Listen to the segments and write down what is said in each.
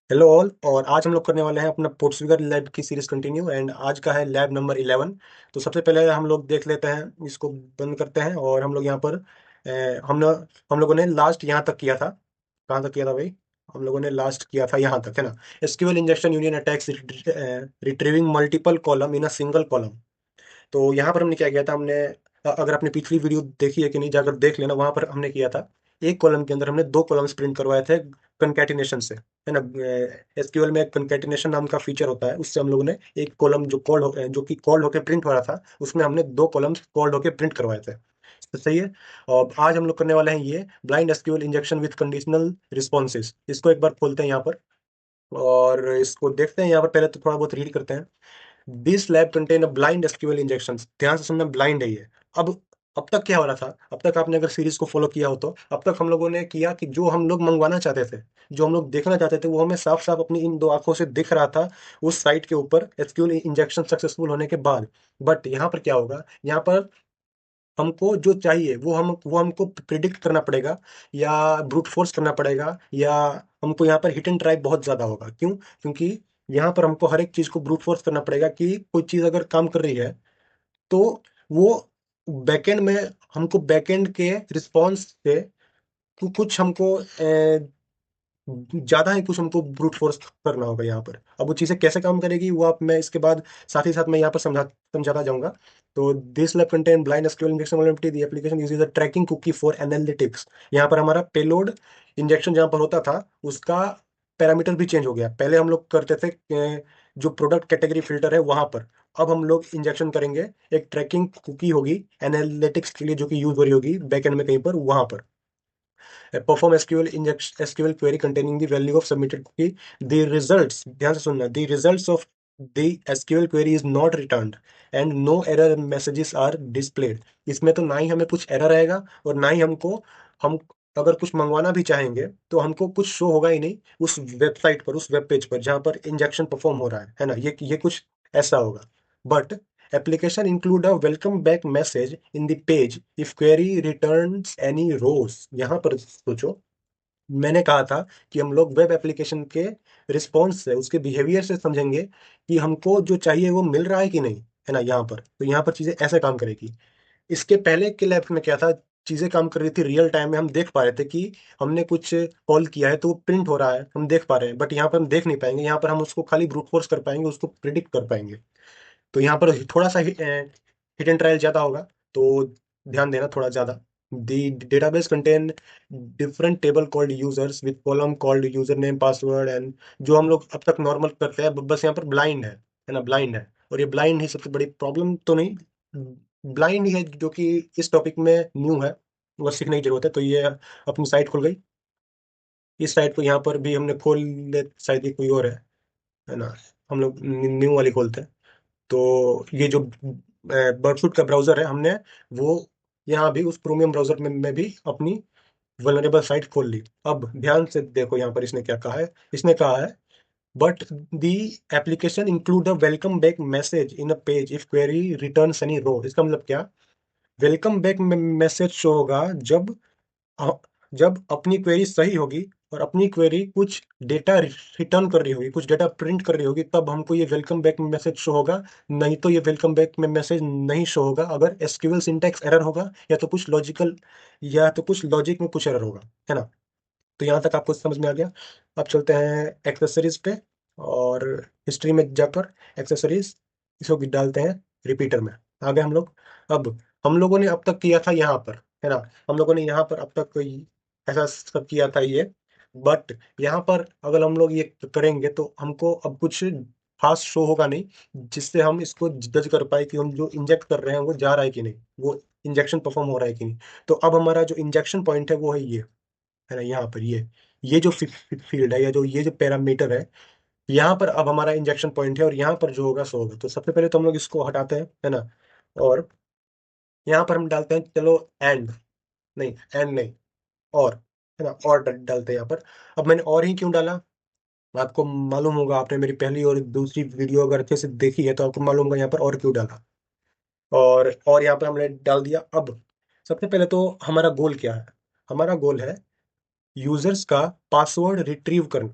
Hello all. और आज हम लोग करने वाले हैं अपना पोर्ट्सफिगर लैब की सीरीज कंटिन्यू एंड आज का है लैब नंबर 11। तो सबसे पहले हम लोग देख लेते हैं, इसको बंद करते हैं और हम लोग यहाँ पर हमने हम लोगों ने लास्ट यहाँ तक किया था। कहाँ तक किया था भाई? हम लोगों ने लास्ट किया था यहाँ तक, है ना। SQL injection union attacks retrieving multiple column in a single column. तो यहाँ पर हमने क्या किया था, अगर आपने पिछली वीडियो देखी है कि नहीं, जाकर देख लेना। वहां पर हमने किया था, एक कॉलम के अंदर हमने दो कॉलम्स प्रिंट करवाए थे कंकैटिनेशन से, है ना। एसक्यूएल में कंकैटिनेशन नाम का फीचर होता है, उससे हम लोगों ने एक कॉलम जो कि कॉल्ड होकर प्रिंट हो रहा था, उसमें हमने दो कॉलम्स कॉल्ड होकर प्रिंट करवाए थे। तो सही है। और आज हम लोग करने वाले हैं ये blind SQL injection with conditional responses. इसको एक बार खोलते हैं यहाँ पर और इसको देखते हैं। यहाँ पर पहले तो थोड़ा बहुत रीड करते हैं। This lab contain a blind SQL injection. ध्यान से सुनना, ब्लाइंड है ये। अब अब तक क्या हो रहा था? अब तक आपने अगर सीरीज को फॉलो किया हो तो अब तक हम लोगों ने किया कि जो हम लोग मंगवाना चाहते थे, जो हम लोग देखना चाहते थे, वो हमें साफ साफ अपनी इन दो आंखों से दिख रहा था उस साइट के ऊपर एसक्यूएल इंजेक्शन सक्सेसफुल होने के बाद। बट यहाँ पर क्या होगा? यहाँ पर हमको जो चाहिए वो हमको प्रिडिक्ट करना पड़ेगा, या ब्रूट फोर्स करना पड़ेगा, या हमको यहाँ पर हिट एंड ट्राई बहुत ज्यादा होगा। क्यों? क्योंकि यहाँ पर हमको हर एक चीज को ब्रूट फोर्स करना पड़ेगा कि कोई चीज अगर काम कर रही है तो वो बैकएंड में हमको बैकएंड के रिस्पॉन्स से कुछ हमको ज्यादा ही कुछ हमको ब्रूट फोर्स करना होगा यहाँ पर। अब वो चीजें कैसे काम करेगी वो आप मैं इसके बाद साथ ही साथ मैं यहाँ पर समझाता जाऊंगा। तो this lab contain blind SQL injection vulnerability the application uses a tracking cookie for analytics. यहाँ पर हमारा पेलोड इंजेक्शन जहाँ पर होता था उसका पैरामीटर भी चेंज हो गया। पहले हम लोग करते थे जो प्रोडक्ट कैटेगरी फिल्टर है वहां पर। अब हम लोग इंजेक्शन करेंगे, एक ट्रैकिंग कुकी होगी एनालिटिक्स के लिए जो कि यूज हो रही होगी बैकएंड में कहीं पर, वहां पर। Perform SQL inject SQL query containing the value of submitted cookie. The results, ध्यान से सुनना, the results of the SQL query is not returned and no error messages are displayed. इसमें तो ना ही हमें कुछ एरर आएगा और ना ही हम अगर कुछ मंगवाना भी चाहेंगे तो हमको कुछ शो होगा ही नहीं उस वेबसाइट पर, उस वेब पेज पर जहां पर इंजेक्शन परफॉर्म हो रहा है ना। ये कुछ ऐसा होगा। But application include a welcome back message in the page if query returns any rows। यहाँ पर सोचो, मैंने कहा था कि हम लोग वेब एप्लीकेशन के रिस्पॉन्स से, उसके बिहेवियर से समझेंगे कि हमको जो चाहिए वो मिल रहा है कि नहीं, है ना। यहाँ पर तो यहाँ पर चीजें ऐसे काम करेगी। इसके पहले के लैब में क्या था? चीजें काम कर रही थी रियल टाइम में, हम देख पा रहे थे कि हमने कुछ कॉल किया है तो वो प्रिंट हो रहा है, हम देख पा रहे हैं। बट यहाँ पर हम देख नहीं पाएंगे, यहाँ पर हम उसको खाली ब्रूट फोर्स कर पाएंगे, उसको प्रिडिक्ट कर पाएंगे। तो यहाँ पर थोड़ा सा हिट एंड ट्रायल ज्यादा होगा, तो ध्यान देना थोड़ा ज्यादा। The database contain different table called users with column called username password and जो हम लोग अब तक नॉर्मल करते हैं, बस यहाँ पर ब्लाइंड है ना, ब्लाइंड है। और ये ब्लाइंड ही सबसे बड़ी प्रॉब्लम तो नहीं, ब्लाइंड ही है जो कि इस टॉपिक में न्यू है, बस सीखने की जरूरत है। तो ये अपनी साइट खुल गई। इस साइट को यहाँ पर भी हमने खोल ले, शायद ये कोई और है ना। हम लोग न्यू वाली खोलते हैं। तो ये जो बर्डशूट का ब्राउजर है, हमने वो यहाँ भी उस प्रीमियम ब्राउजर में भी अपनी वल्नरेबल साइट खोल ली। अब ध्यान से देखो यहाँ पर इसने क्या कहा है। इसने कहा है but the application include a welcome back message in a page if query returns any row. इसका मतलब क्या? वेलकम बैक मैसेज शो होगा जब हाँ, जब अपनी क्वेरी सही होगी और अपनी क्वेरी कुछ डेटा रिटर्न कर रही होगी, कुछ डेटा प्रिंट कर रही होगी, तब हमको ये वेलकम बैक मैसेज शो होगा। नहीं तो ये वेलकम बैक में मैसेज नहीं शो होगा अगर एसक्यूएल सिंटैक्स एरर होगा, या तो कुछ लॉजिक में कुछ एरर होगा, है ना। तो यहाँ तक आपको समझ में आ गया। अब चलते हैं एक्सेसरीज पे और हिस्ट्री में जाकर एक्सेसरीज इसको डालते हैं रिपीटर में। आ गए हम लोग। अब हम लोगों ने अब तक किया था यहाँ पर, है ना। हम लोगों ने यहाँ पर अब तक कोई ऐसा सब किया था ये। बट यहाँ पर अगर हम लोग ये करेंगे तो हमको अब कुछ खास शो होगा नहीं जिससे हम इसको जज कर पाए कि हम जो इंजेक्ट कर रहे हैं वो जा रहा है कि नहीं, वो इंजेक्शन परफॉर्म हो रहा है कि नहीं। तो अब हमारा जो इंजेक्शन पॉइंट है वो है ये, है ना। यहाँ पर ये जो फील्ड है या जो ये जो पैरामीटर है, यहाँ पर अब हमारा इंजेक्शन पॉइंट है और यहाँ पर जो होगा सो होगा। तो सबसे पहले तो हम लोग इसको हटाते हैं, है ना। और यहाँ पर हम डालते हैं, चलो एंड नहीं, एंड नहीं, और, है ना, और डालते हैं यहाँ पर। अब मैंने और ही क्यों डाला? आपको मालूम होगा, आपने मेरी पहली और दूसरी वीडियो अगर अच्छे से देखी है तो आपको मालूम होगा यहाँ पर और क्यों डाला। और यहाँ पर हमने डाल दिया। अब सबसे पहले तो हमारा गोल क्या है? हमारा गोल है यूजर्स का पासवर्ड रिट्रीव करना।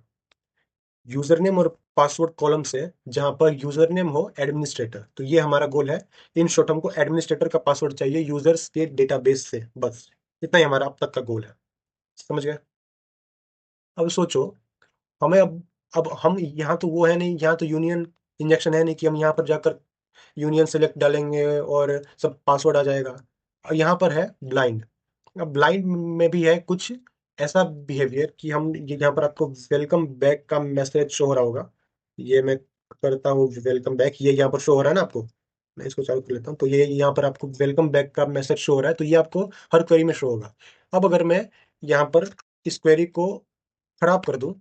यूजर नेम और पासवर्ड कॉलम से जहां पर यूजर नेम हो एडमिनिस्ट्रेटर, तो ये हमारा गोल है। इन शॉर्ट हमको एडमिनिस्ट्रेटर का पासवर्ड चाहिए यूजर्स के डेटाबेस से, बस इतना ही हमारा अब तक का गोल है। समझ गए? अब सोचो, हमें अब हम यहाँ तो वो है नहीं, यहाँ तो यूनियन इंजेक्शन है नहीं कि हम यहाँ पर जाकर यूनियन सेलेक्ट डालेंगे और सब पासवर्ड आ जाएगा। और यहाँ पर है ब्लाइंड। अब ब्लाइंड में भी है कुछ ऐसा बिहेवियर कि हम यहाँ पर आपको वेलकम बैक का मैसेज शो हो रहा होगा। ये मैं करता हूँ वेलकम बैक, ये यहाँ पर शो हो रहा है ना आपको। मैं इसको चालू कर लेता हूँ, तो ये यहाँ पर आपको वेलकम बैक का मैसेज शो हो रहा है, तो ये आपको हर क्वेरी में शो होगा। अब अगर मैं यहाँ पर इस क्वेरी को खराब कर दूं,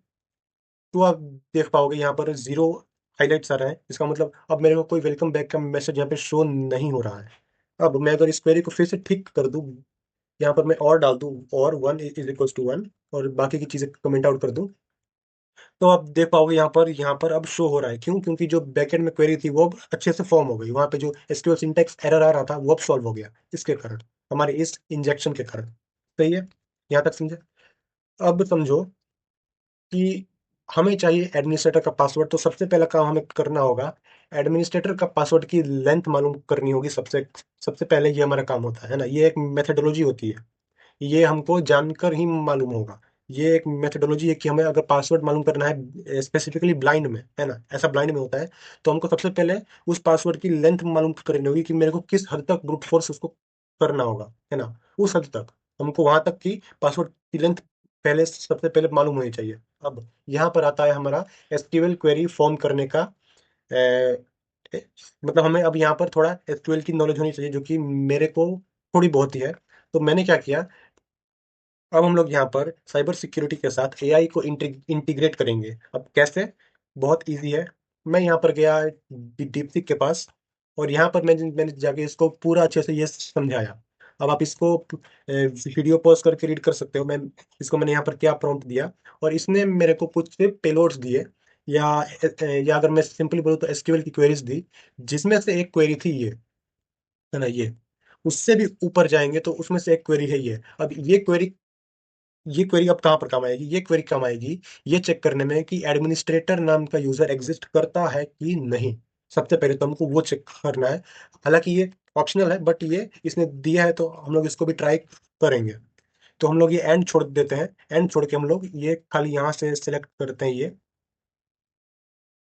तो आप देख पाओगे यहाँ पर जीरो हाईलाइट्स आ रहा है। इसका मतलब अब मेरे को कोई वेलकम बैक का मैसेज यहाँ पे शो नहीं हो रहा है। अब मैं अगर इस क्वेरी को फिर से ठीक कर दूं, यहाँ पर मैं और डाल दूं, और 1 = 1, और बाकी की चीजें कमेंट आउट कर दूं, तो आप देख पाओगे यहाँ पर अब शो हो रहा है। क्यों? क्योंकि जो बैकएंड में क्वेरी थी वो अब अच्छे से फॉर्म हो गई। वहां पे जो एसक्यूएल सिंटैक्स एरर आ रहा था वो अब सॉल्व हो गया, इसके कारण, हमारे इस इंजेक्शन के कारण। सही है? यहाँ तक समझे? अब समझो कि हमें चाहिए एडमिनिस्ट्रेटर का पासवर्ड, तो सबसे पहला काम हमें करना होगा, एडमिनिस्ट्रेटर का पासवर्ड की लेंथ मालूम करनी होगी। सबसे सबसे पहले ये हमारा काम होता है ना, ये एक मेथोडोलॉजी होती है। ये हमको जानकर ही मालूम होगा। ये एक मेथोडोलॉजी है कि हमें अगर पासवर्ड मालूम करना है स्पेसिफिकली ब्लाइंड में, है ना, ऐसा ब्लाइंड में होता है, तो हमको सबसे पहले उस पासवर्ड की लेंथ मालूम करनी होगी कि मेरे को किस हद तक ब्रूट फोर्स उसको करना होगा, है ना। उस हद तक हमको वहां तक की पासवर्ड की लेंथ पहले सबसे पहले मालूम होनी चाहिए। अब यहाँ पर आता है हमारा एसक्यूएल क्वेरी फॉर्म करने का मतलब हमें अब यहाँ पर थोड़ा एसक्यूएल की नॉलेज होनी चाहिए, जो कि मेरे को थोड़ी बहुत ही है। तो मैंने क्या किया, अब हम लोग यहाँ पर साइबर सिक्योरिटी के साथ एआई को इंटीग्रेट करेंगे। अब कैसे? बहुत इजी है। मैं यहाँ पर गया डीपसीक के पास, और यहाँ पर मैंने जाके इसको पूरा अच्छे से ये समझाया। अब आप इसको वीडियो पॉज करके रीड कर सकते हो। मैंने यहाँ पर क्या प्रॉम्प्ट दिया, और इसने मेरे को कुछ पेलोड्स दिए, या अगर मैं सिंपली बोलूँ तो एसक्यूएल की क्वेरीज दी, जिसमें से एक क्वेरी थी ये, है ना, ये। उससे भी ऊपर जाएंगे तो उसमें से एक क्वेरी है ये। अब ये क्वेरी अब कहाँ पर काम आएगी? ये क्वेरी काम आएगी ये चेक करने में कि एडमिनिस्ट्रेटर नाम का यूजर एग्जिस्ट करता है कि नहीं। सबसे पहले तो हमको वो चेक करना है। हालांकि ये ऑप्शनल है, बट ये इसने दिया है तो हम लोग इसको भी ट्राई करेंगे। तो हम लोग ये एंड छोड़ देते हैं। एंड छोड़ के हम लोग ये खाली यहाँ से सिलेक्ट करते हैं ये,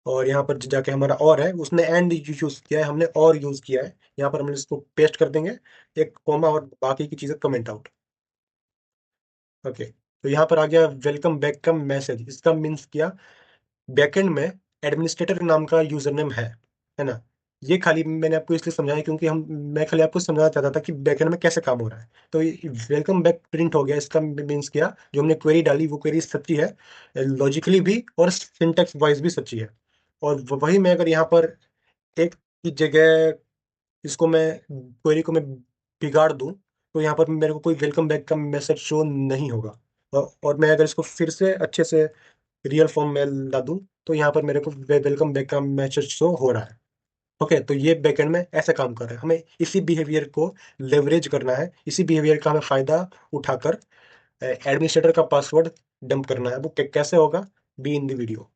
और यहाँ पर जाके हमारा और है, उसने एंड यूज किया है, हमने और यूज किया है। यहाँ पर हम इसको पेस्ट कर देंगे, एक कॉमा, और बाकी की चीजें कमेंट आउट। ओके, तो यहाँ पर आ गया वेलकम बैक का मैसेज। इसका मीन्स क्या? बैकएंड में एडमिनिस्ट्रेटर नाम का यूजर नेम है ना। ये खाली मैंने आपको इसलिए समझाया क्योंकि हम मैं खाली आपको समझाना चाहता था कि बैकएंड में कैसे काम हो रहा है। तो वेलकम बैक प्रिंट हो गया। इसका मीन्स क्या? जो हमने क्वेरी डाली वो क्वेरी सच्ची है, लॉजिकली भी और सिंटेक्स वाइज भी सच्ची है। और वही मैं अगर यहाँ पर एक की जगह इसको मैं क्वेरी को मैं बिगाड़ दूं, तो यहाँ पर मेरे को कोई वेलकम बैक का मैसेज शो नहीं होगा। और मैं अगर इसको फिर से अच्छे से रियल फॉर्म में ला दूं, तो यहाँ पर मेरे को वेलकम बैक का मैसेज शो हो रहा है। ओके, तो ये बैकएंड में ऐसे काम कर रहा है। हमें इसी बिहेवियर को लेवरेज करना है, इसी बिहेवियर का हमें फायदा उठाकर एडमिनिस्ट्रेटर का पासवर्ड डंप करना है। वो कैसे होगा? Be in the video.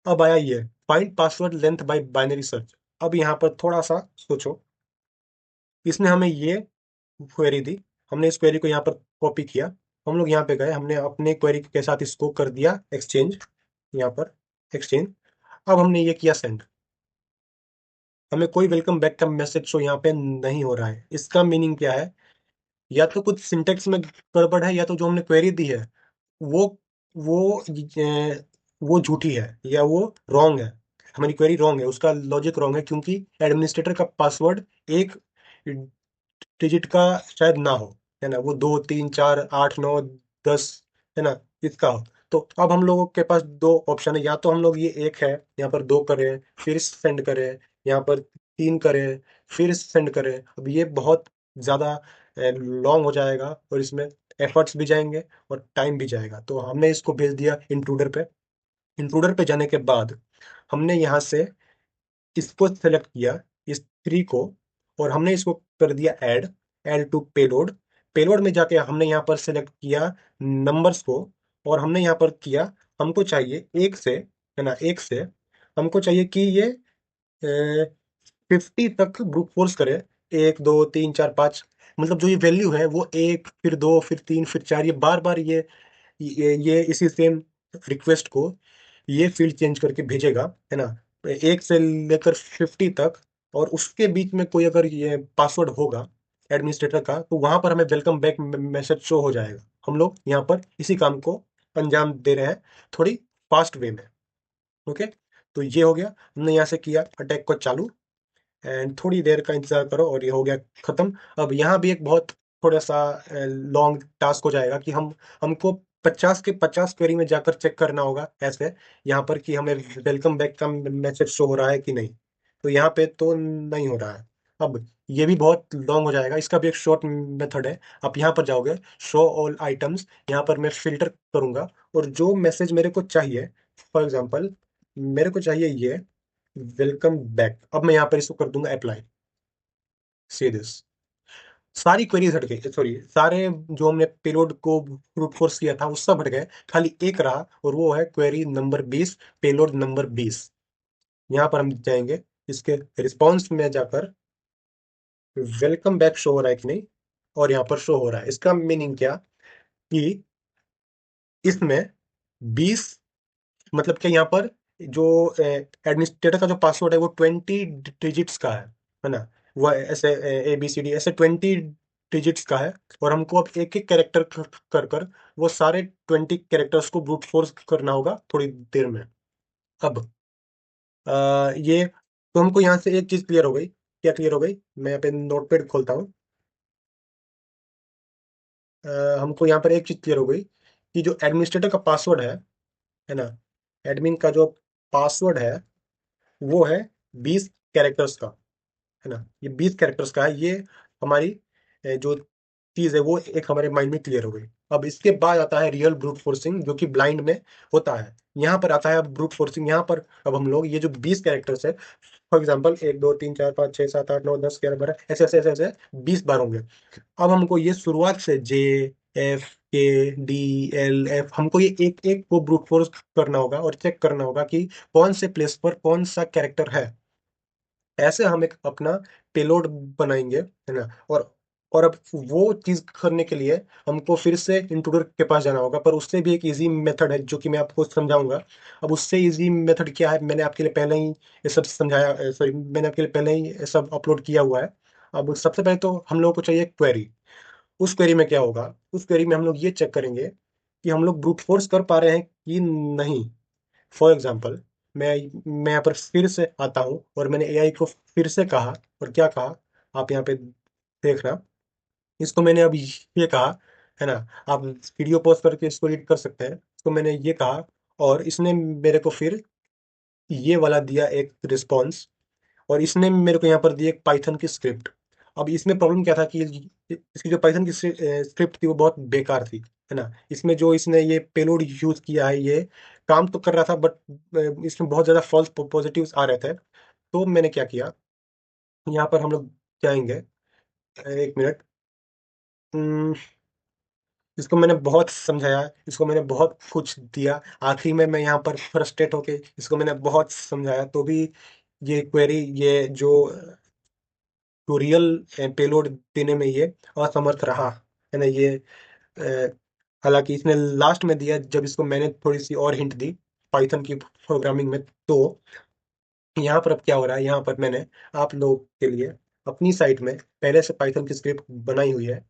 अब आया ये find password length bye binary search. अब यहाँ पर थोड़ा सा सोचो, इसने हमें ये क्वेरी दी, हमने इस क्वेरी को यहाँ पर कॉपी किया, हम लोग यहाँ पे गए, हमने अपने क्वेरी के साथ इसको कर दिया एक्सचेंज, यहाँ पर एक्सचेंज। अब हमने ये किया सेंड, हमें कोई वेलकम बैक का मैसेज शो यहाँ पे नहीं हो रहा है। इसका मीनिंग क्या है? या तो कुछ सिंटेक्स में गड़बड़ है, या तो जो हमने क्वेरी दी है वो वो वो झूठी है, या वो रॉन्ग है। हमारी क्वेरी रॉन्ग है, उसका लॉजिक रॉन्ग है, क्योंकि एडमिनिस्ट्रेटर का पासवर्ड एक डिजिट का शायद ना हो, है ना, वो 2 3 4 8 9 10, है ना, इसका हो। तो अब हम लोगों के पास दो ऑप्शन है, या तो हम लोग ये एक है यहाँ पर दो करें फिर सेंड करें, यहाँ पर तीन करें फिर सेंड करें। अब ये बहुत ज़्यादा लॉन्ग हो जाएगा, और इसमें एफर्ट्स भी जाएंगे और टाइम भी जाएगा। तो हमने इसको भेज दिया इंट्रूडर पे। इंट्रूडर पे जाने के बाद हमने यहाँ से इसको सेलेक्ट किया, इस थ्री को, और हमने इसको कर दिया add, add to payload. Payload में जाके हमने यहाँ पर सेलेक्ट किया नंबर्स को, और हमने यहाँ पर किया हमको चाहिए एक से, है ना, एक से हमको चाहिए कि ये 50 तक ब्रूट फोर्स करे। 1 2 3 4 5, मतलब जो ये वैल्यू है वो 1 फिर 2 फिर 3 फिर 4, ये बार बार ये इसी सेम रिक्वेस्ट को ये फील्ड चेंज करके भेजेगा, है ना, 1 से लेकर 50 तक। और उसके बीच में कोई अगर ये पासवर्ड होगा एडमिनिस्ट्रेटर का, तो वहां पर हमें वेलकम बैक मैसेज शो हो जाएगा। हम लोग यहाँ पर इसी काम को अंजाम दे रहे हैं, थोड़ी फास्ट वे में। ओके, तो ये हो गया, हमने यहाँ से किया अटैक को चालू। एंड थोड़ी देर का इंतजार करो और ये हो गया खत्म। अब यहाँ भी एक बहुत थोड़ा सा लॉन्ग टास्क हो जाएगा कि हमको 50 के 50 क्वेरी में जाकर चेक करना होगा ऐसे, यहाँ पर कि हमें वेलकम बैक का मैसेज शो हो रहा है कि नहीं। तो यहाँ पे तो नहीं हो रहा है। अब ये भी बहुत लॉन्ग हो जाएगा, इसका भी एक शॉर्ट मेथड है। आप यहाँ पर जाओगे, शो ऑल आइटम्स, यहाँ पर मैं फिल्टर करूंगा, और जो मैसेज मेरे को चाहिए, फॉर एग्जाम्पल मेरे को चाहिए ये वेलकम बैक, अब मैं यहाँ पर इसको कर दूंगा अप्लाई। सी दिस, सारी क्वेरीज हट गई, सॉरी सारे जो हमने पेलोड को ब्रूट फोर्स किया था वो सब हट गए, खाली एक रहा, और वो है क्वेरी नंबर 20, पेलोड नंबर 20। यहाँ पर हम जाएंगे, इसके रिस्पॉन्स में जाकर वेलकम बैक शो हो रहा है कि नहीं, और यहाँ पर शो हो रहा है। इसका मीनिंग क्या कि इसमें 20, मतलब क्या, यहाँ पर जो एडमिनिस्ट्रेटर का जो पासवर्ड है वो 20 डिजिट्स का है ना। वो ऐसे ABCD ऐसे 20 डिजिट्स का है, और हमको अब एक एक कैरेक्टर कर कर वो सारे 20 कैरेक्टर्स को ब्रूट फोर्स करना होगा थोड़ी देर में। अब ये तो हमको यहाँ से एक चीज क्लियर हो गई। क्या क्लियर हो गई? मैं यहाँ पे नोटपैड खोलता हूँ। हमको यहाँ पर एक चीज क्लियर हो गई कि जो एडमिनिस्ट्रेटर का पासवर्ड है ना, एडमिन का जो पासवर्ड है वो है 20 कैरेक्टर्स का, है ना। ये 20 कैरेक्टर्स का है। ये हमारी जो चीज है वो एक हमारे माइंड में क्लियर हो गई। अब इसके बाद आता है रियल ब्रूट फोर्सिंग, जो कि ब्लाइंड में होता है। यहाँ पर आता है अब ब्रूट फोर्सिंग। यहाँ पर अब हम लोग ये जो 20 कैरेक्टर्स है, फॉर एग्जाम्पल 1 2 3 4 5 6 7 8 9 10 11 12 ऐसे ऐसे ऐसे ऐसे 20 बार होंगे। अब हमको ये शुरुआत से JFK DLF, हमको ये एक एक को ब्रूट फोर्स करना होगा और चेक करना होगा कि कौन से प्लेस पर कौन सा कैरेक्टर है। ऐसे हम एक अपना पेलोड बनाएंगे, है ना। और अब वो चीज करने के लिए हमको फिर से इंट्रूडर के पास जाना होगा, पर उससे भी एक इजी मेथड है जो कि मैं आपको समझाऊंगा। अब उससे इजी मेथड क्या है, मैंने आपके लिए पहले ही ये सब समझाया, सॉरी मैंने आपके लिए पहले ही ये सब अपलोड किया हुआ है। अब सबसे पहले तो हम लोगों को चाहिए क्वेरी। उस क्वेरी में क्या होगा, उस क्वेरी में हम लोग ये चेक करेंगे कि हम लोग ब्रूट फोर्स कर पा रहे हैं कि नहीं। फॉर एग्जाम्पल, मैं यहाँ पर फिर से आता हूँ और मैंने AI को फिर से कहा, और क्या कहा आप यहाँ पे देखना। इसको मैंने अब ये कहा, है ना। आप वीडियो पॉज करके इसको रीड कर सकते हैं। इसको मैंने ये कहा, और इसने मेरे को फिर ये वाला दिया एक रिस्पॉन्स, और इसने मेरे को यहाँ पर दी एक पाइथन की स्क्रिप्ट। अब इसमें प्रॉब्लम क्या था कि इसकी जो पाइथन की स्क्रिप्ट थी वो बहुत बेकार थी, है ना। इसमें जो इसने ये पेलोड यूज किया है ये काम तो कर रहा था, बट इसमें बहुत ज़्यादा फॉल्स पॉजिटिव्स आ रहे थे। तो मैंने क्या किया, यहाँ पर हम लोग जाएंगे, 1 मिनट। हम्म, इसको मैंने बहुत समझाया, इसको मैंने बहुत कुछ दिया, आखिरी में मैं यहाँ पर फ्रस्ट्रेट होके इसको मैंने बहुत समझाया, तो भी ये क्वेरी, ये जो रियल पेलोड देने में ये असमर्थ रहा, है ना। ये अ, हालांकि इसने लास्ट में दिया, जब इसको मैंने थोड़ी सी और हिंट दी पाइथन की प्रोग्रामिंग में। तो यहाँ पर अब क्या हो रहा है, यहाँ पर मैंने आप लोगों के लिए अपनी साइट में पहले से पाइथन की स्क्रिप्ट बनाई हुई है,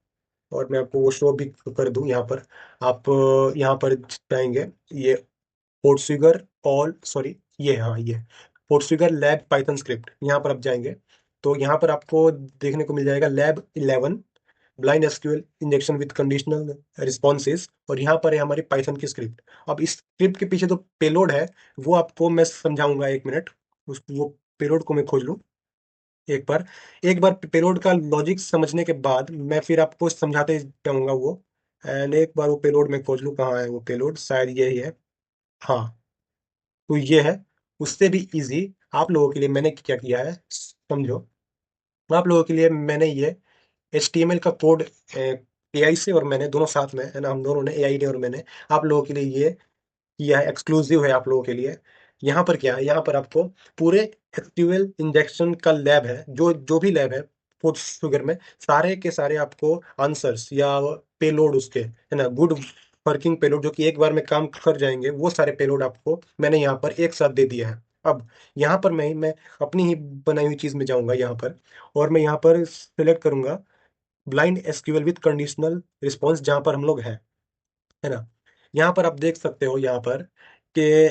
और मैं आपको वो शो भी कर दूं यहाँ पर। आप यहाँ पर जाएंगे, ये पोर्टसुगर ऑल, सॉरी ये, हाँ ये पोर्टसुगर लैब पाइथन स्क्रिप्ट, यहाँ पर आप जाएंगे तो यहाँ पर आपको देखने को मिल जाएगा lab 11 blind SQL injection with conditional responses, और यहाँ पर है हमारी पाइथन की स्क्रिप्ट। अब इस स्क्रिप्ट के पीछे जो पेलोड है वो आपको मैं समझाऊंगा, 1 मिनट। उस वो पेलोड को मैं खोज लूँ एक बार पेलोड का लॉजिक समझने के बाद मैं फिर आपको समझाते जाऊंगा वो। एंड एक बार वो पेलोड में खोज लूँ, कहाँ है वो पेलोड, शायद यही है। हाँ, तो ये है। उससे भी इजी आप लोगों के लिए मैंने क्या किया है समझो। आप लोगों के लिए मैंने ये HTML का कोड AI से और मैंने दोनों साथ में, है ना, हम दोनों ने, AI ने और मैंने आप लोगों के लिए ये किया है, एक्सक्लूसिव है आप लोगों के लिए। यहाँ पर क्या है, यहाँ पर आपको पूरे एसक्यूएल इंजेक्शन का लैब है, जो जो भी लैब है फूड शुगर में, सारे के सारे आपको आंसर्स या पेलोड उसके है ना, गुड वर्किंग पेलोड जो कि एक बार में काम कर जाएंगे, वो सारे पेलोड आपको मैंने यहाँ पर एक साथ दे दिया है। अब यहाँ पर मैं अपनी ही बनाई हुई चीज में जाऊंगा यहाँ पर, और मैं यहाँ पर सिलेक्ट करूंगा blind SQL with conditional response, जहाँ पर हम लोग हैं, है ना। यहाँ पर आप देख सकते हो यहाँ पर कि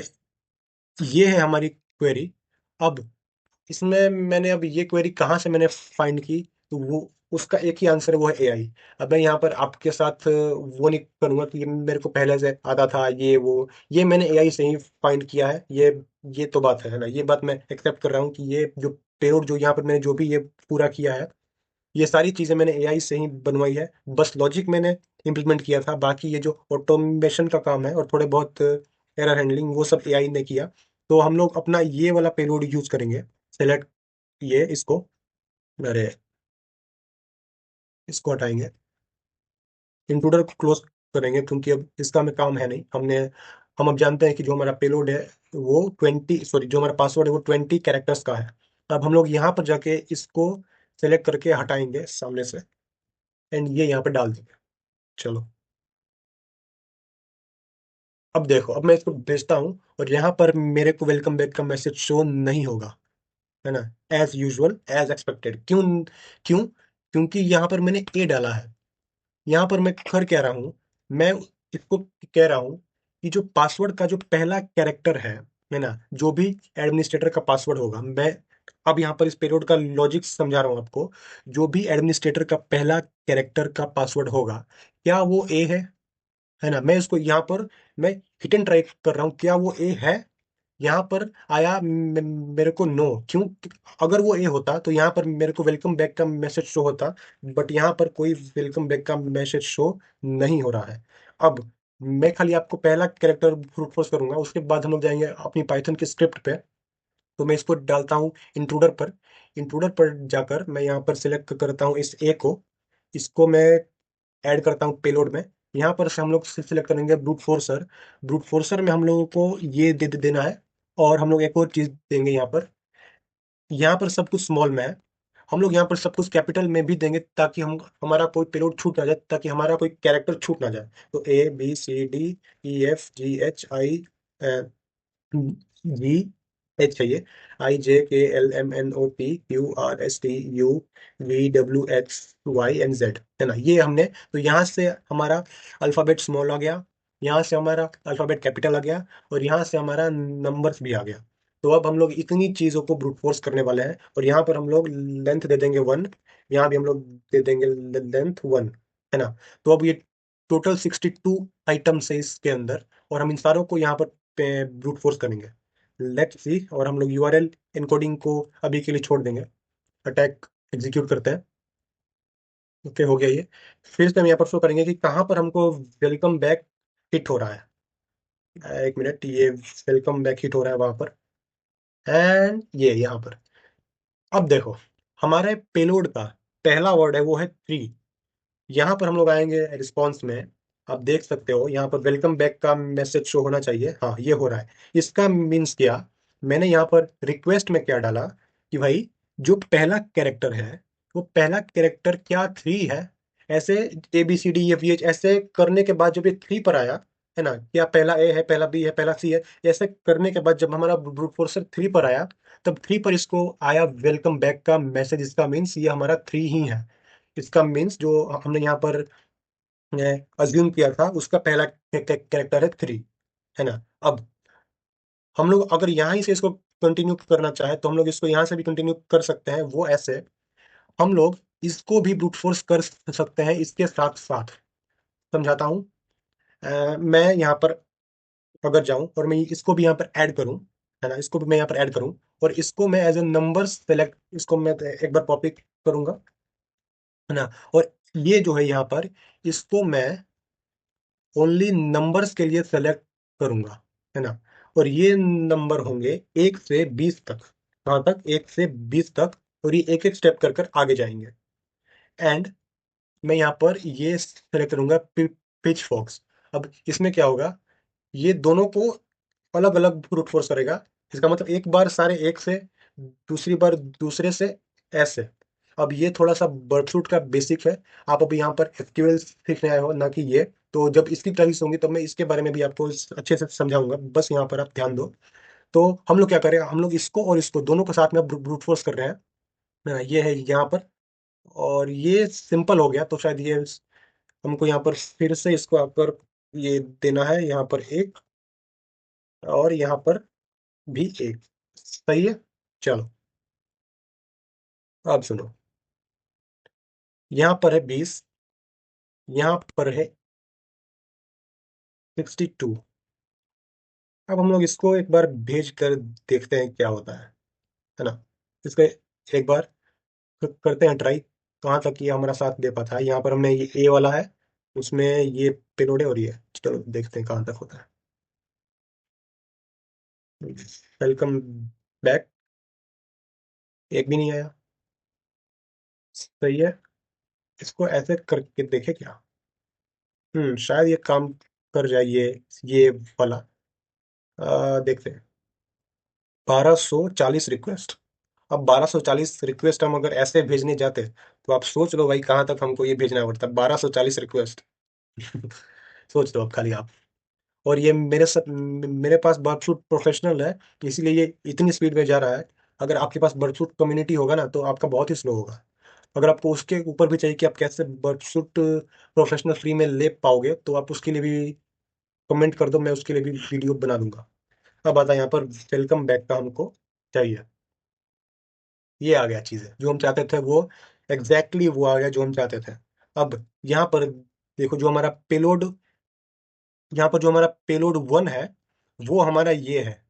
ये है हमारी क्वेरी। अब इसमें मैंने अब ये क्वेरी कहाँ से मैंने फाइंड की, तो वो उसका एक ही आंसर है, वो है एआई। अब मैं यहाँ पर आपके साथ वो नहीं करूंगा कि ये मेरे को पहले से आता था ये वो, ये मैंने एआई से ही फाइंड किया है। ये तो बात है ना, ये बात मैं एक्सेप्ट कर रहा हूँ कि ये जो पेलोड जो यहाँ पर मैंने जो भी ये पूरा किया है, ये सारी चीजें मैंने एआई से ही बनवाई है। बस लॉजिक मैंने इम्प्लीमेंट किया था, बाकी ये जो ऑटोमेशन का काम है और थोड़े बहुत एरर हैंडलिंग, वो सब एआई ने किया। तो हम लोग अपना ये वाला पेलोड यूज करेंगे। सेलेक्ट ये इसको, अरे इसको हटाएंगे, इंट्रूडर को क्लोज करेंगे, क्योंकि अब इसका हमें काम है नहीं। हम अब जानते हैं कि जो हमारा पेलोड है वो 20, सॉरी, जो हमारा पासवर्ड है वो 20 कैरेक्टर्स का है। अब हम लोग यहाँ पर जाके इसको सेलेक्ट करके हटाएंगे सामने से, एंड ये यहाँ पे डाल देंगे। चलो, अब देखो, अब मैं इसको भेजता हूँ और यहाँ पर मेरे को वेलकम बैक का मैसेज शो नहीं होगा, है ना, एज यूजुअल एज एक्सपेक्टेड। क्यों? क्यों? क्योंकि यहाँ पर मैंने ए डाला है। यहाँ पर मैं कर क्या रहा हूँ, मैं इसको कह रहा हूँ कि जो पासवर्ड का जो पहला कैरेक्टर है ना, जो भी एडमिनिस्ट्रेटर का पासवर्ड होगा, मैं अब यहाँ पर इस पेलोड का लॉजिक समझा रहा हूँ आपको। जो भी एडमिनिस्ट्रेटर का पहला कैरेक्टर का पासवर्ड होगा, क्या वो ए है ना, मैं इसको यहाँ पर मैं हिट एंड ट्राई कर रहा हूँ, क्या वो ए है। यहाँ पर आया मेरे को नो। क्यों? अगर वो ए होता तो यहाँ पर मेरे को वेलकम बैक का मैसेज शो होता, बट यहाँ पर कोई वेलकम बैक का मैसेज शो नहीं हो रहा है। अब मैं खाली आपको पहला कैरेक्टर ब्रूट फोर्स करूंगा, उसके बाद हम लोग जाएंगे अपनी पाइथन की स्क्रिप्ट पे। तो मैं इसको डालता हूँ इंट्रूडर पर। इंट्रूडर पर जाकर मैं यहाँ पर सिलेक्ट करता हूँ इस ए को, इसको मैं ऐड करता हूँ पेलोड में। यहाँ पर से हम लोग सिलेक्ट करेंगे ब्रूट फोर्सर। ब्रूट फोर्सर में हम लोगों को ये दे देना है, और हम लोग एक और चीज देंगे यहाँ पर। यहाँ पर सब कुछ स्मॉल में है, हम लोग यहाँ पर सब कुछ कैपिटल में भी देंगे, ताकि हम हमारा कोई पेलोड छूट ना जाए, ताकि हमारा कोई कैरेक्टर छूट ना जाए। तो ABCDEFGHI GH है ये, IJKLMNOPQRSTUVWXYNZ, है ना, ये हमने। तो यहाँ से हमारा अल्फाबेट स्मॉल आ गया, यहाँ से हमारा अल्फाबेट कैपिटल आ गया, और यहाँ से हमारा नंबर्स भी आ गया। तो अब हम लोग इतनी चीजों को ब्रूट फोर्स करने वाले हैं, और यहाँ पर हम लोग लेंथ दे देंगे 1, यहाँ भी हम लोग दे देंगे लेंथ 1, है ना। तो अब ये टोटल 62 आइटम्स है इसके अंदर, और हम इन सारों को यहाँ पर ब्रूट फोर्स करेंगे। लेट्स सी, और हम लोग यूआरएल इनकोडिंग को अभी के लिए छोड़ देंगे। अटैक एग्जीक्यूट करते हैं। ओके, हो गया ये। फिर से हम यहाँ पर शो करेंगे कि कहाँ पर हमको वेलकम बैक हिट हो रहा है। एक मिनट, ये वेलकम बैक हिट हो रहा है वहां पर, एंड ये यहाँ पर। अब देखो, हमारे पेलोड का पहला वर्ड है वो है 3। यहाँ पर हम लोग आएंगे रिस्पॉन्स में, आप देख सकते हो यहाँ पर वेलकम बैक का मैसेज शो होना चाहिए, हाँ ये हो रहा है। इसका मीन्स क्या, मैंने यहाँ पर रिक्वेस्ट में क्या डाला कि भाई जो पहला कैरेक्टर है, वो पहला कैरेक्टर क्या 3 है। ऐसे ABCDEFGH ऐसे करने के बाद जब ये 3 पर आया, है ना, क्या पहला ए है, पहला बी है, पहला सी है, ऐसे करने के बाद जब हमारा ब्रूट फोर्सर 3 पर आया, तब 3 पर इसको आया वेलकम बैक का मैसेज। इसका मीन्स ये हमारा 3 ही है। इसका मीन्स जो हमने यहाँ पर अज्यूम किया था, उसका पहला कैरेक्टर है 3, है ना। अब हम लोग अगर यहाँ ही से इसको कंटिन्यू करना चाहे, तो हम लोग इसको यहाँ से भी कंटिन्यू कर सकते हैं, वो ऐसे हम लोग इसको भी ब्रूट फोर्स कर सकते हैं इसके साथ साथ। समझाता हूँ। मैं यहाँ पर अगर जाऊं और मैं इसको भी यहाँ पर ऐड करूं, है ना, इसको भी मैं यहाँ पर ऐड करूं, और इसको मैं एज ए नंबर सेलेक्ट, इसको मैं एक बार कॉपी करूंगा, है ना। और ये जो है यहाँ पर, इसको मैं ओनली नंबर्स के लिए सेलेक्ट करूंगा, है ना। और ये नंबर होंगे 1 से 20 तक। कहाँ तक? 1 से 20 तक। और ये एक एक स्टेप कर कर आगे जाएंगे। एंड मैं यहाँ पर ये सेलेक्ट करूंगा पिच फॉक्स। अब इसमें क्या होगा, ये दोनों को अलग अलग ब्रूट फोर्स करेगा। इसका मतलब एक बार सारे एक से, दूसरी बार दूसरे से, ऐसे। अब ये थोड़ा सा बर्डफ्लूट का बेसिक है। आप अभी यहाँ पर एसक्यूएल सीखने आए हो, ना कि ये। तो जब इसकी क्लासेस होंगी तब मैं इसके बारे में भी आपको अच्छे से समझाऊंगा, बस यहाँ पर आप ध्यान दो। तो हम लोग क्या करें, हम लोग इसको और इसको दोनों को साथ में ब्रूट फोर्स कर रहे हैं। ये है यहाँ पर, और ये सिंपल हो गया, तो शायद ये हमको यहाँ पर फिर से इसको अगर ये देना है, यहाँ पर एक, और यहाँ पर भी एक। सही है। चलो, अब सुनो। यहाँ पर है 20, यहाँ पर है 62। अब हम लोग इसको एक बार भेज कर देखते हैं क्या होता है ना। इसको एक बार करते हैं ट्राई, कहाँ तक ये हमारा साथ दे पाता है। यहाँ पर हमने ये ए वाला है, उसमें ये पेलोड है, और ये, चलो देखते हैं कहाँ तक होता है। Welcome back. एक भी नहीं आया। सही है। इसको ऐसे करके देखे क्या। शायद ये काम कर जाए, ये वाला। देखते हैं। 1240 रिक्वेस्ट। अब 1240 रिक्वेस्ट हम अगर ऐसे भेजने जाते, तो आप सोच लो भाई कहाँ तक हमको ये भेजना पड़ता। 1240 रिक्वेस्ट। सोच लो अब खाली आप। और ये मेरे पास बर्डसूट प्रोफेशनल है, इसीलिए ये इतनी स्पीड में जा रहा है। अगर आपके पास बर्डसूट कम्युनिटी होगा ना, तो आपका बहुत ही स्लो होगा। अगर आपको उसके ऊपर भी चाहिए कि आप कैसे बर्डसूट प्रोफेशनल फ्री में ले पाओगे, तो आप उसके लिए भी कमेंट कर दो, मैं उसके लिए भी वीडियो बना दूंगा। अब आता है यहाँ पर वेलकम बैक का हमको चाहिए। ये आ गया चीज़ है जो हम चाहते थे, वो एग्जैक्टली वो आ गया जो हम चाहते थे। अब यहाँ पर देखो, जो हमारा पेलोड, यहाँ पर जो हमारा पेलोड 1 है, वो हमारा ये है।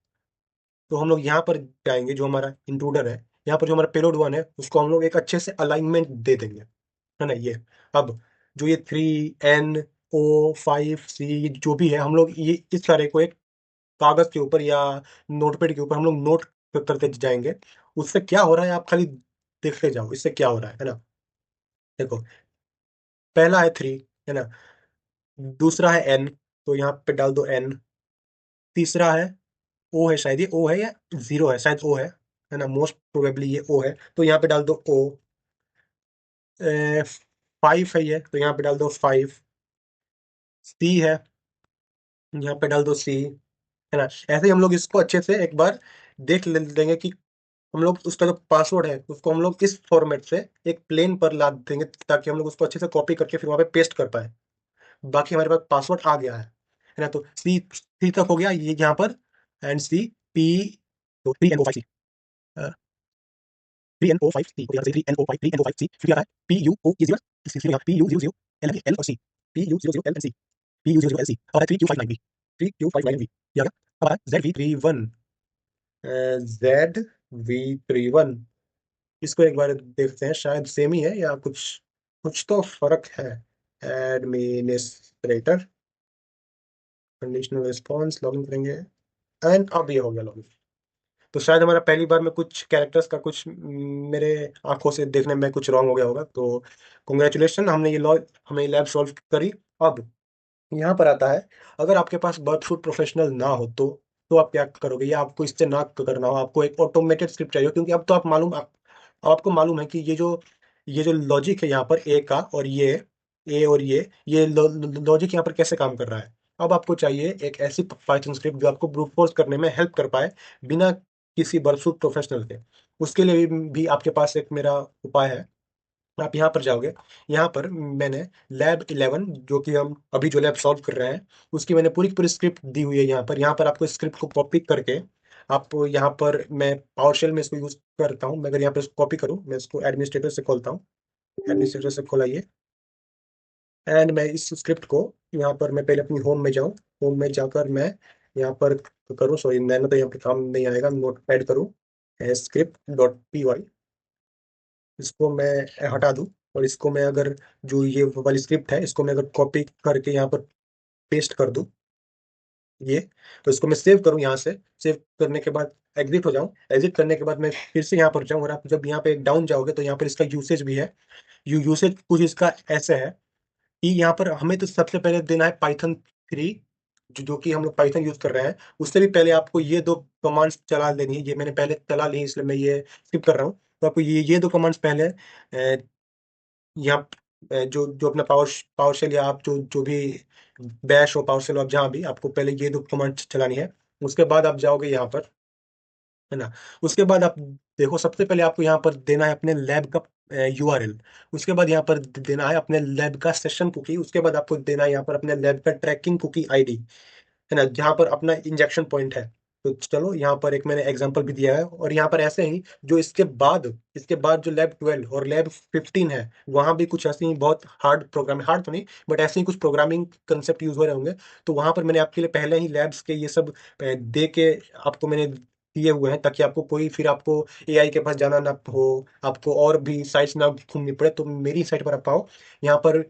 तो हम लोग यहाँ पर जाएंगे, जो हमारा इंट्रूडर है, यहाँ पर जो हमारा पेलोड 1 है, उसको हम लोग एक अच्छे से अलाइनमेंट दे देंगे, है ना। ये अब जो ये 3 NO 5 C जो भी है, हम लोग ये इस सारे को एक कागज के ऊपर या नोटपैड के ऊपर हम लोग नोट करते जाएंगे। उससे क्या हो रहा है आप खाली देखते जाओ, इससे क्या हो रहा है ना। देखो, पहला है 3, है ना। दूसरा है N, तो यहाँ पे डाल दो N। तीसरा है O, है शायद ये O है या 0 है, शायद O है ना। मोस्ट प्रोबेबली ये O है, तो यहाँ पे डाल दो O। 5 है ये, तो यहाँ पे डाल दो 5। C है, यहाँ पे डाल दो C, है ना। ऐसे ही हम लोग इसको अच्छे से एक बार देख लेंगे कि हम लोग उसका जो पासवर्ड है, उसको हम लोग इस फॉर्मेट से एक प्लेन पर ला देंगे, ताकि हम लोग उसको अच्छे से कॉपी करके फिर वहाँ पे पेस्ट कर पाए। बाकी हमारे पास पासवर्ड आ गया है ना। तो सी तक हो गया ये यहाँ पर। एंड सी पी, तो 3 NO 5 सी, 3 NO 5 सी, तो यहाँ से 3 NO 5 फिर क्या है, PUO, ये 0, इसलिए यहाँ PU00 L, L और C, PU00 L and C, PU00 L C, और है 3Q59V, 3Q59V। ये आ गया। अब आ रहा है ZV31, ZV31। इसको एक बार देखते हैं, शायद सेम ही है या कुछ कुछ तो फर्क है। एडमिनिस्ट्रेटर, कंडीशनल रिस्पॉन्स, लॉगिन करेंगे। एंड अब ये हो गया लॉगिन। तो शायद हमारा पहली बार में कुछ कैरेक्टर्स का कुछ मेरे आंखों से देखने में कुछ रॉन्ग हो गया होगा। तो कॉन्ग्रेचुलेशन, हमने ये लैब सॉल्व करी। अब यहाँ पर आता है, अगर आपके पास बर्डफ्रूट प्रोफेशनल ना हो, तो आप क्या करोगे, या आपको इससे ना करना हो, आपको एक ऑटोमेटेड स्क्रिप्ट चाहिए। क्योंकि अब तो आपको मालूम है कि ये जो लॉजिक है यहाँ पर ए का, और ये लॉजिक यहाँ पर कैसे काम कर रहा है। अब आपको चाहिए एक ऐसी पाइथन स्क्रिप्ट जो आपको ब्रूट फोर्स करने में हेल्प कर पाए, बिना किसी बर्डफ्रूट प्रोफेशनल के। उसके लिए भी आपके पास एक मेरा उपाय है। आप यहाँ पर जाओगे, यहाँ पर मैंने लैब 11, जो कि हम अभी जो लैब सॉल्व कर रहे हैं, उसकी मैंने पूरी की पूरी स्क्रिप्ट दी हुई है। यहाँ पर आपको स्क्रिप्ट को कॉपी करके, आप यहाँ पर, मैं पावर शेल में इसको यूज करता हूँ। मैं अगर यहाँ पर कॉपी करूँ, मैं इसको एडमिनिस्ट्रेटर से खोलता हूँ, एडमिनिस्ट्रेटर से खोलाइए। एंड मैं इस स्क्रिप्ट को, यहाँ पर मैं पहले अपनी होम में जाऊँ, होम में जाकर मैं यहाँ पर करूँ, सॉरी मैंने तो यहाँ पर काम नहीं आएगा, नोट पैड करूँ, script.py। इसको मैं हटा दूं, और इसको मैं अगर, जो ये वाली स्क्रिप्ट है, इसको मैं अगर कॉपी करके यहाँ पर पेस्ट कर दूं, ये, तो इसको मैं सेव करूं यहाँ से। सेव करने के बाद एग्जिट हो जाऊं, एग्जिट करने के बाद मैं फिर से यहाँ पर जाऊं, और आप जब यहाँ पे डाउन जाओगे, तो यहाँ पर इसका यूसेज भी है। यूसेज कुछ इसका ऐसे है कि यहाँ पर हमें तो सबसे पहले देना है पाइथन 3 जो कि हम लोग पाइथन यूज कर रहे हैं, उससे भी पहले आपको ये दो कमांड्स चला लेनी है। ये मैंने पहले चला ली है, इसलिए मैं ये स्किप कर रहा हूँ। तो आपको ये दो कमांड्स पहले यहाँ जो जो अपना पावर शेल, या आप जो भी बैश हो, पावर शेल, आप जहाँ भी, आपको पहले ये दो कमांड चलानी है। उसके बाद आप जाओगे यहाँ पर, है ना। उसके बाद आप देखो, सबसे पहले आपको यहाँ पर देना है अपने लैब का यूआरएल। उसके बाद यहाँ पर देना है अपने लैब का सेशन कुकी। उसके बाद आपको देना है यहाँ पर अपने लैब का ट्रैकिंग कुकी आईडी, है ना, जहाँ पर अपना इंजेक्शन पॉइंट है। तो चलो, यहाँ पर एक मैंने एग्जांपल भी दिया है। और यहाँ पर ऐसे ही जो इसके बाद जो लैब 12 और लैब 15 है, वहाँ भी कुछ ऐसे ही बहुत हार्ड प्रोग्राम, हार्ड तो नहीं, बट ऐसे ही कुछ प्रोग्रामिंग कंसेप्ट यूज हो रहे होंगे। तो वहाँ पर मैंने आपके लिए पहले ही लैब्स के ये सब दे के आपको मैंने दिए हुए हैं, ताकि आपको कोई फिर आपको एआई के पास जाना ना हो, आपको और भी साइट्स ना घूमनी पड़े। तो मेरी साइट पर आप आओ, यहाँ पर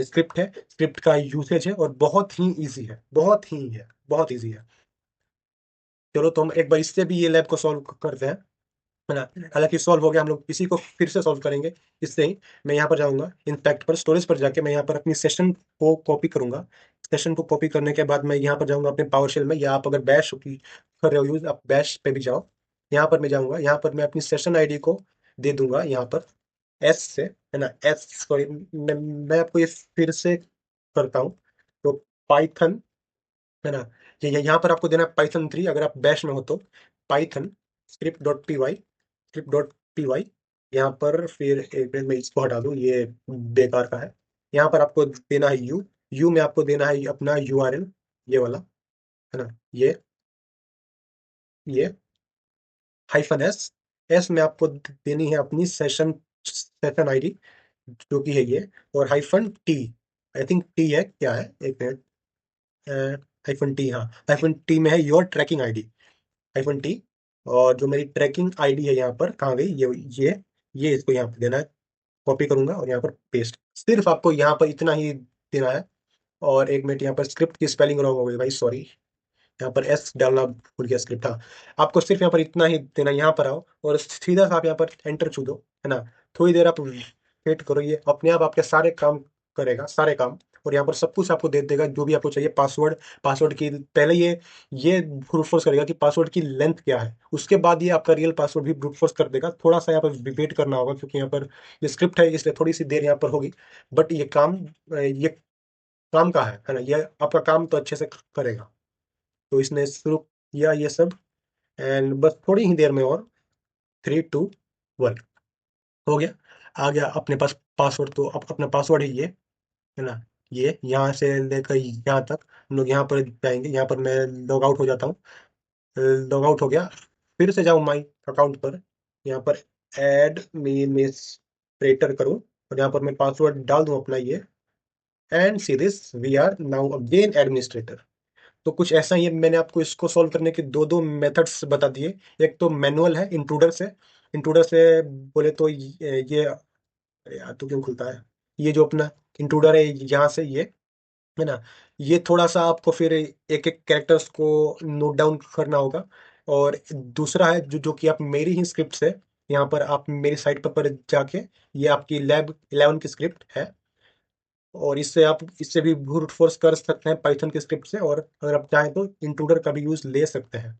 स्क्रिप्ट है, स्क्रिप्ट का यूसेज है, और बहुत ही ईजी है, बहुत ईजी है। चलो, तो हम एक बार इससे भी ये लैब को सॉल्व करते हैं, है ना। हालांकि सॉल्व हो गया, हम लोग इसी को फिर से सॉल्व करेंगे। इससे ही मैं यहाँ पर जाऊंगा इनफैक्ट पर, स्टोरेज पर जाके मैं यहाँ पर अपनी सेशन को कॉपी करूंगा। सेशन को कॉपी करने के बाद मैं यहाँ पर जाऊंगा अपने पावर शेल में, या आप अगर बैश कर रहे हो यूज, आप बैश पे भी जाओ। यहाँ पर मैं जाऊंगा, यहाँ पर मैं अपनी सेशन आईडी को दे दूंगा यहाँ पर एस से, है ना। एस, सॉरी, मैं आपको ये फिर से करता हूँ। तो पाइथन, है ना, ये यहाँ पर आपको देना है पाइथन 3, अगर आप बैश में हो तो पाइथन स्क्रिप्ट.py। यहाँ पर फिर एक मिनट में इसको हटा दूँ, ये बेकार का है। यहाँ पर आपको देना है यू में आपको देना है अपना यूआरएल, ये वाला, है ना। ये -s, एस में आपको देनी है अपनी सेशन सेशन आईडी, जो कि है ये। और -t, आई थिंक टी है, क्या है, एक मिनट, -t, हाँ, -t में है योर ट्रैकिंग आईडी, -t। और जो मेरी ट्रैकिंग आईडी है यहाँ पर कहाँ गई, ये इसको यहाँ पर देना है। कॉपी करूंगा और यहाँ पर पेस्ट, सिर्फ आपको यहाँ पर इतना ही देना है। और एक मिनट, यहाँ पर स्क्रिप्ट की स्पेलिंग रॉन्ग हो गई भाई, सॉरी। यहाँ पर एस डालना भूल गया, स्क्रिप्ट, हाँ। आपको सिर्फ यहाँ पर इतना ही देना, यहाँ पर आओ और सीधा सा आप यहाँ पर एंटर छू दो, है ना। थोड़ी देर आप वेट करो, ये अपने आप आपके सारे काम करेगा, सारे काम। और यहाँ पर सब कुछ आपको दे देगा, जो भी आपको चाहिए, पासवर्ड, पासवर्ड की पहले ये ब्रूट फोर्स करेगा कि पासवर्ड की लेंथ क्या है। उसके बाद ये आपका रियल पासवर्ड भी ब्रूट फोर्स कर देगा। थोड़ा सा यहाँ पर वेट करना होगा, क्योंकि यहाँ पर ये स्क्रिप्ट है, इसलिए थोड़ी सी देर यहाँ पर होगी। बट ये काम का है ना, ये आपका काम तो अच्छे से करेगा। तो इसने शुरू किया ये सब, एंड बस थोड़ी ही देर में, और 3 2 1 हो गया, आ गया अपने पास पासवर्ड। तो अब अपना पासवर्ड है ये, है ना। ये यहाँ से लेकर यहाँ तक हम लोग यहाँ पर जाएंगे। यहाँ पर मैं लॉग आउट हो जाता हूँ, लॉग आउट हो गया। फिर से जाऊँ माई अकाउंट पर, यहाँ पर एडमिनिस्ट्रेटर करूँ, और यहाँ पर मैं पासवर्ड डाल दूँ अपना ये, and see this, we are now again administrator. तो कुछ ऐसा ही है। मैंने आपको इसको सॉल्व करने के दो दो मेथड्स बता दिए। एक तो मैनुअल है, इंट्रूडर से बोले तो ये यार, तो क्यों खुलता है, ये जो अपना इंट्रूडर है, यहाँ से ये, है ना। ये थोड़ा सा आपको फिर एक एक कैरेक्टर्स को नोट डाउन करना होगा। और दूसरा है जो कि आप मेरी ही स्क्रिप्ट से, यहाँ पर आप मेरी साइट पर जाके, ये आपकी लैब 11 की स्क्रिप्ट है। और इससे भी ब्रूट फोर्स कर सकते हैं पाइथन के स्क्रिप्ट से, और अगर आप चाहें तो इंट्रूडर का भी यूज ले सकते हैं।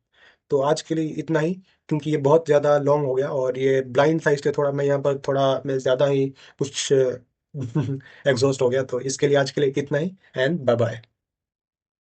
तो आज के लिए इतना ही, क्योंकि ये बहुत ज़्यादा लॉन्ग हो गया, और ये ब्लाइंड था, इसलिए थोड़ा मैं यहाँ पर थोड़ा मैं ज़्यादा ही कुछ एग्जॉस्ट हो गया। तो इसके लिए आज के लिए इतना ही, एंड बाय बाय।